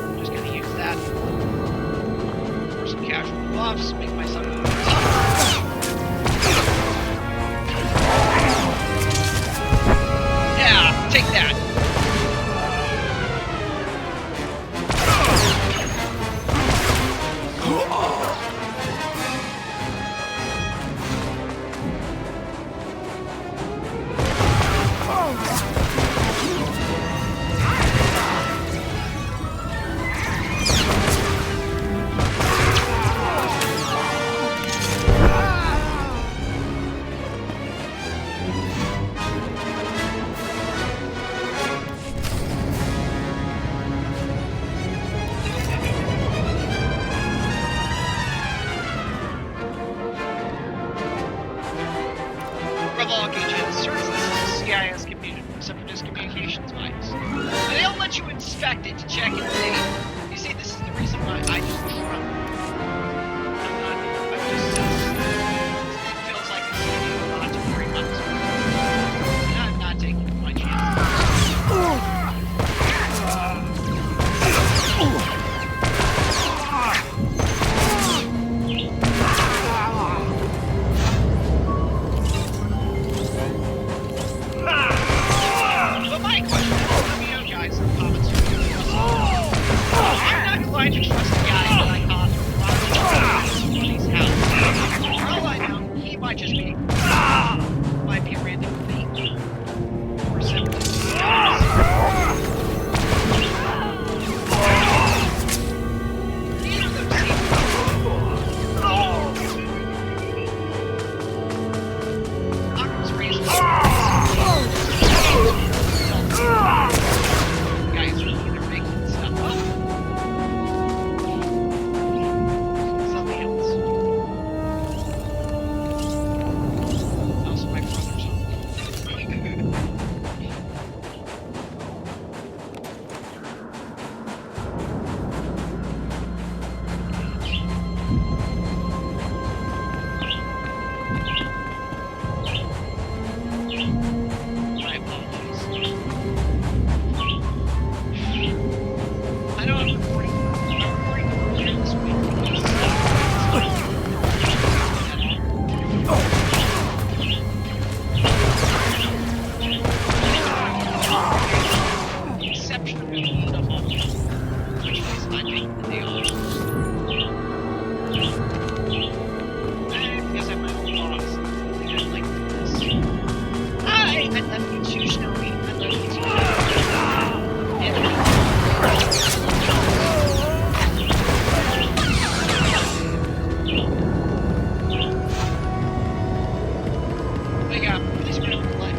I'm just gonna use that for some casual buffs, make myself a little tougher. Yeah, take that. Revolog agent asserts this is a CIS Separatist communications device. But they don't let you inspect it to check its data. You see, this is the reason why I just trust. It feels like it's going to be a lot to worry about. And I'm not taking my chances. trying to trust the guy that I caught robbing somebody's house. For all I know, he might just be a random thief. Or something. Guys are either making stuff up. Something else. Also, my brother's home. My apologies. I know I'm recording earlier this week. Exceptionally the home, which is, I think, the others. Because I'm my own boss. I think I like this. Hi, I love you too, Snowy. I love you too. Wake up, please grab the light.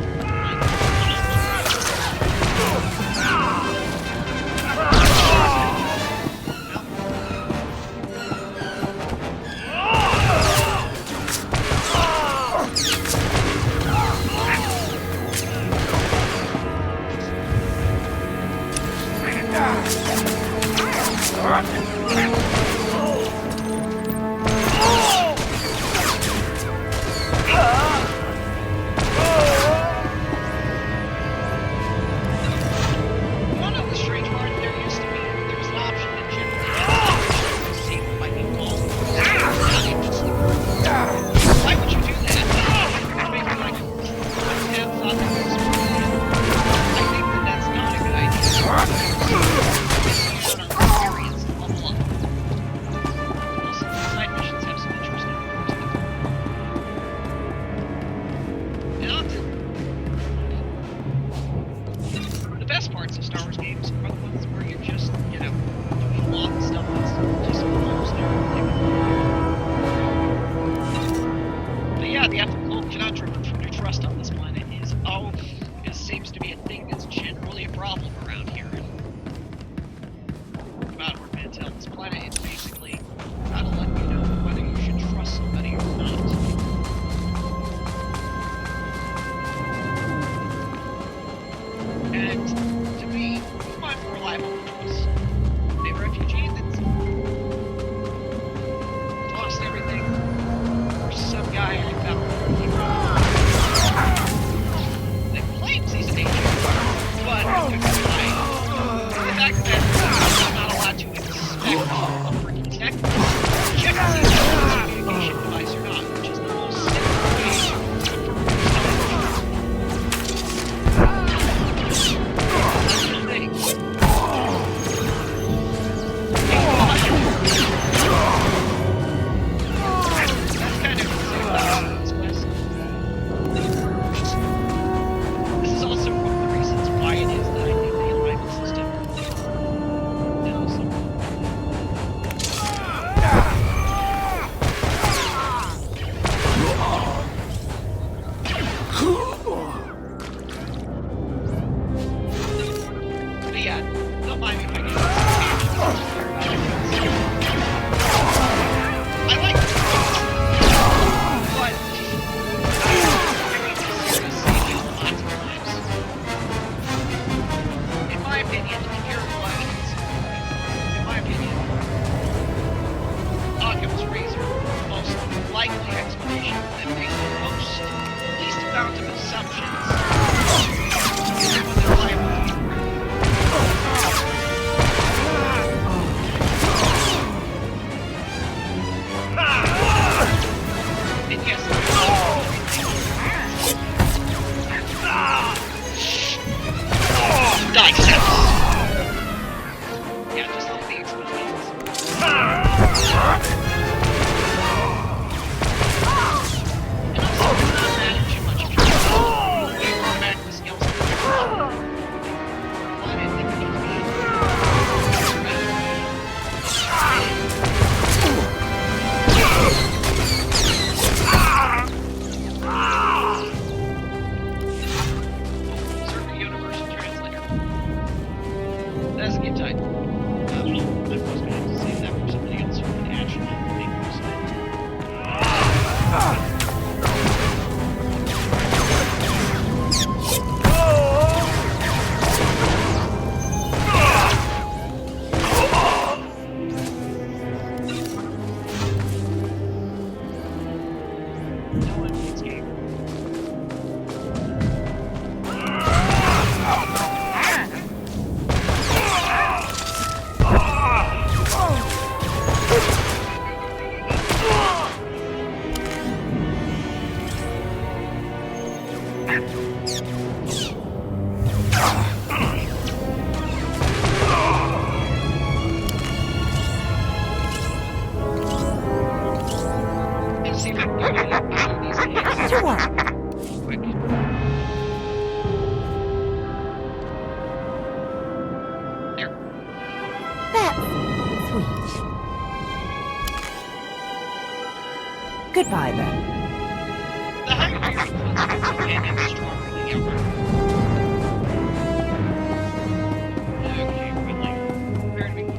Goodbye, then. The higher your influence and stronger the younger. Okay, really. Where do we go?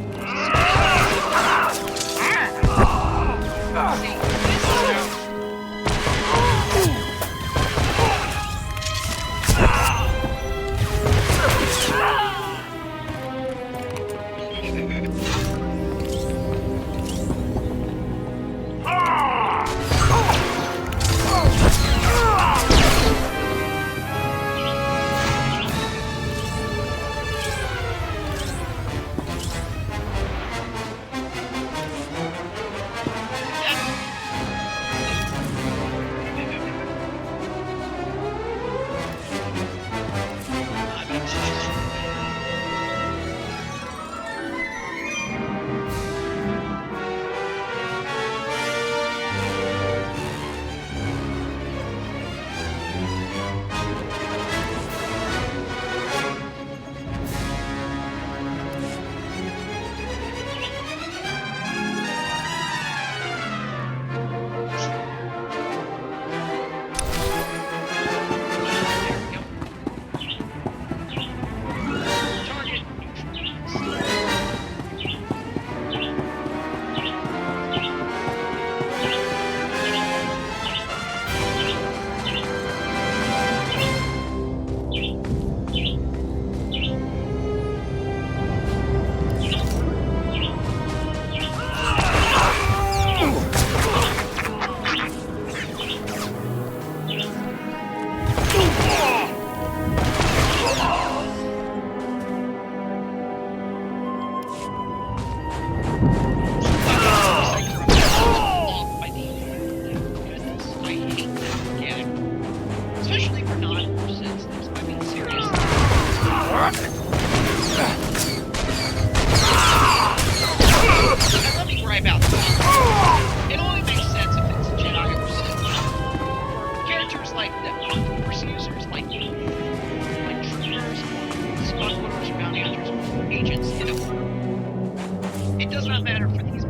See, this is how. It does not matter for these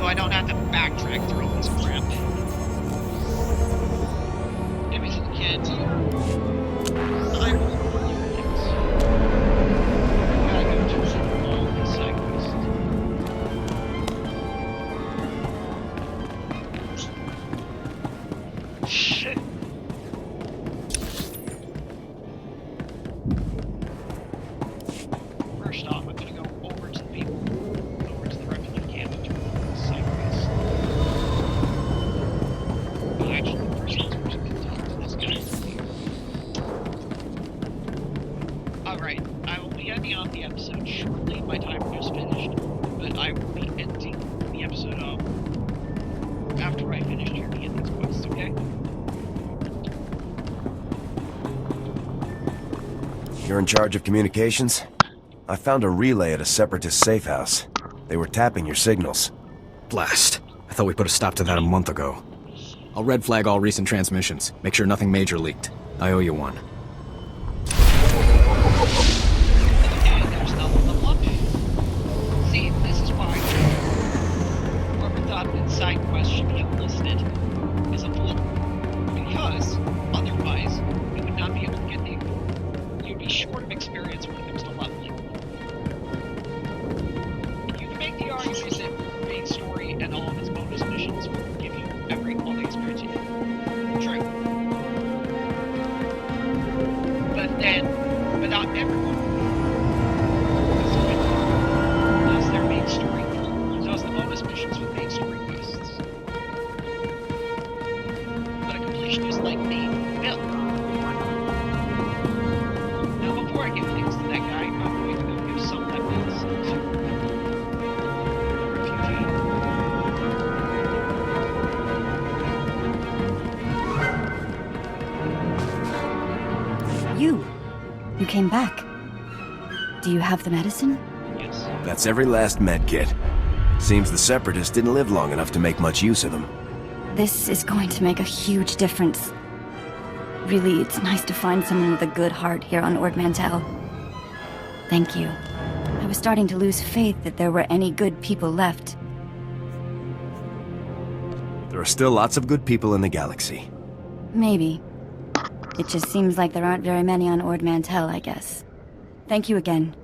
I don't have to backtrack through all this crap. Everything you can do. I will gotta go to all these side quests. Shit. First off, I'm gonna go over to the people. Over to the refugee camp and do the side quest. Well, actually, first let's talk to this guy. Alright, I will be ending off the episode shortly. My timer just finished, but I will be ending the episode off after I finish turning in these quests, okay? You're in charge of communications? I found a relay at a separatist safe house. They were tapping your signals. Blast. I thought we put a stop to that a month ago. I'll red flag all recent transmissions. Make sure nothing major leaked. I owe you one. Okay, there's nothing to look. See, this is why whoever thought that side quest should be listed is a fool. Because, otherwise, you would not be able to get the... You'd be short of experience when it comes to leveling. You can make the argument that the main story and all of its bonus missions will give you all the experience you need. True. But not everyone does their main story, does the bonus missions with main story quests. But a completionist like me will. Now, before I give things to that guy, I'm going to go give some of that medicine to the refugee. You came back. Do you have the medicine? Yes. That's every last med kit. Seems the separatists didn't live long enough to make much use of them. This is going to make a huge difference. Really, it's nice to find someone with a good heart here on Ord Mantell. Thank you. I was starting to lose faith that there were any good people left. There are still lots of good people in the galaxy. Maybe. It just seems like there aren't very many on Ord Mantell, I guess. Thank you again.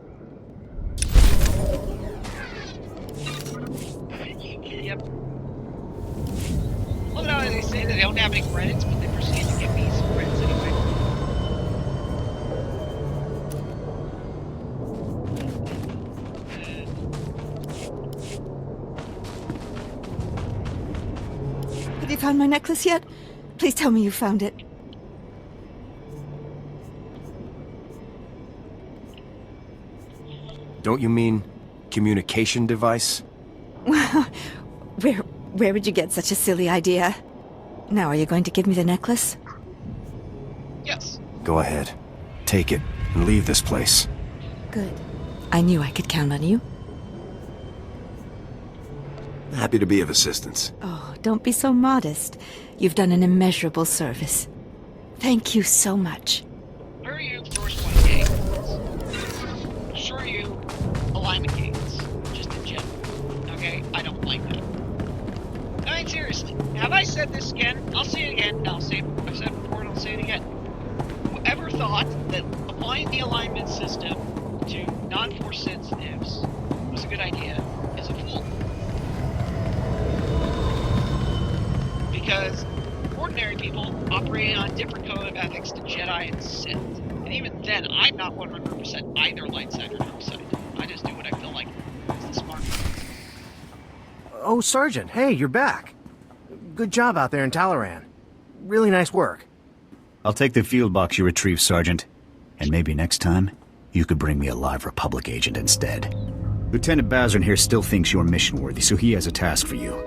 Yep. Look at how they say that they don't have any credits, but they proceed to give me some credits anyway. Have you found my necklace yet? Please tell me you found it. Don't you mean communication device? Where would you get such a silly idea? Now, are you going to give me the necklace? Yes. Go ahead. Take it and leave this place. Good. I knew I could count on you. Happy to be of assistance. Oh, don't be so modest. You've done an immeasurable service. Thank you so much. Where are you first one games? Sure you alignment games, just in general. Okay? I don't like that. I mean, seriously, have I said this again? I'll say it again, and I've said it before and I'll say it again. Whoever thought that applying the alignment system to non-force sensitives was a good idea is a fool. Because ordinary people operating on a different code of ethics to Jedi and Sith. And even then, I'm not 100% either light side or dark side. I just do what I feel like. It's the smart thing. Oh, Sergeant, hey, you're back. Good job out there in Talaran. Really nice work. I'll take the field box you retrieved, Sergeant. And maybe next time, you could bring me a live Republic agent instead. Lieutenant Bazrin here still thinks you're mission-worthy, so he has a task for you.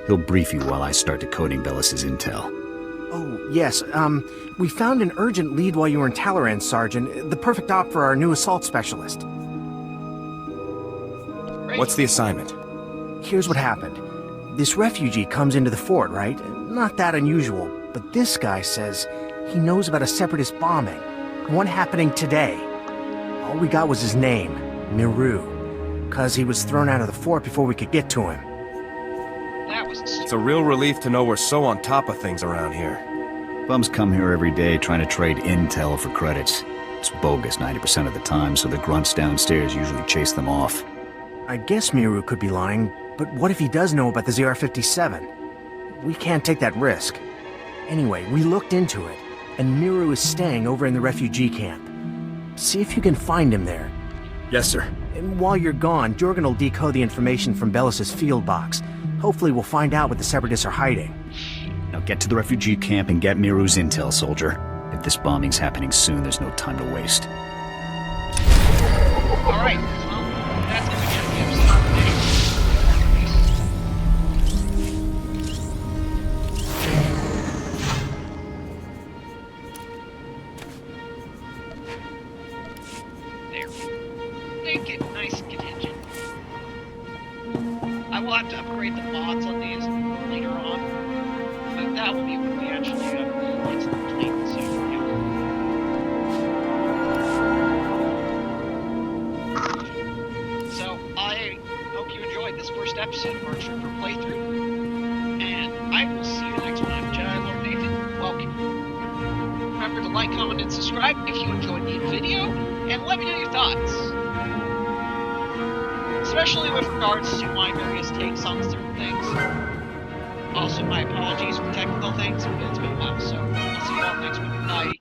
He'll brief you while I start decoding Bellis's intel. Oh, yes, we found an urgent lead while you were in Talaran, Sergeant. The perfect op for our new assault specialist. What's the assignment? Here's what happened. This refugee comes into the fort, right? Not that unusual, but this guy says he knows about a separatist bombing. One happening today. All we got was his name, Miru. 'Cause he was thrown out of the fort before we could get to him. that was It's a real relief to know we're so on top of things around here. Bums come here every day trying to trade intel for credits. It's bogus 90% of the time, so the grunts downstairs usually chase them off. I guess Miru could be lying, but what if he does know about the ZR-57? We can't take that risk. Anyway, we looked into it, and Miru is staying over in the refugee camp. See if you can find him there. Yes, sir. And while you're gone, Jorgen will decode the information from Bellis's field box. Hopefully we'll find out what the Separatists are hiding. Now get to the refugee camp and get Miru's intel, soldier. If this bombing's happening soon, there's no time to waste. Alright, well, that's gonna be the episode today. Nice contingent. I will have to upgrade the mods on these later on, but that will be when we actually get to the fleet. So, yeah. So I hope you enjoyed this first episode of our Trooper playthrough, and I will see you next time. Jedi Lord Nathan, welcome. Remember to like, comment, and subscribe if you enjoyed the video, and let me know your thoughts. Especially with regards to my various takes on certain things. Also, my apologies for technical things, but it's been a while, so I'll see you all next one. Bye.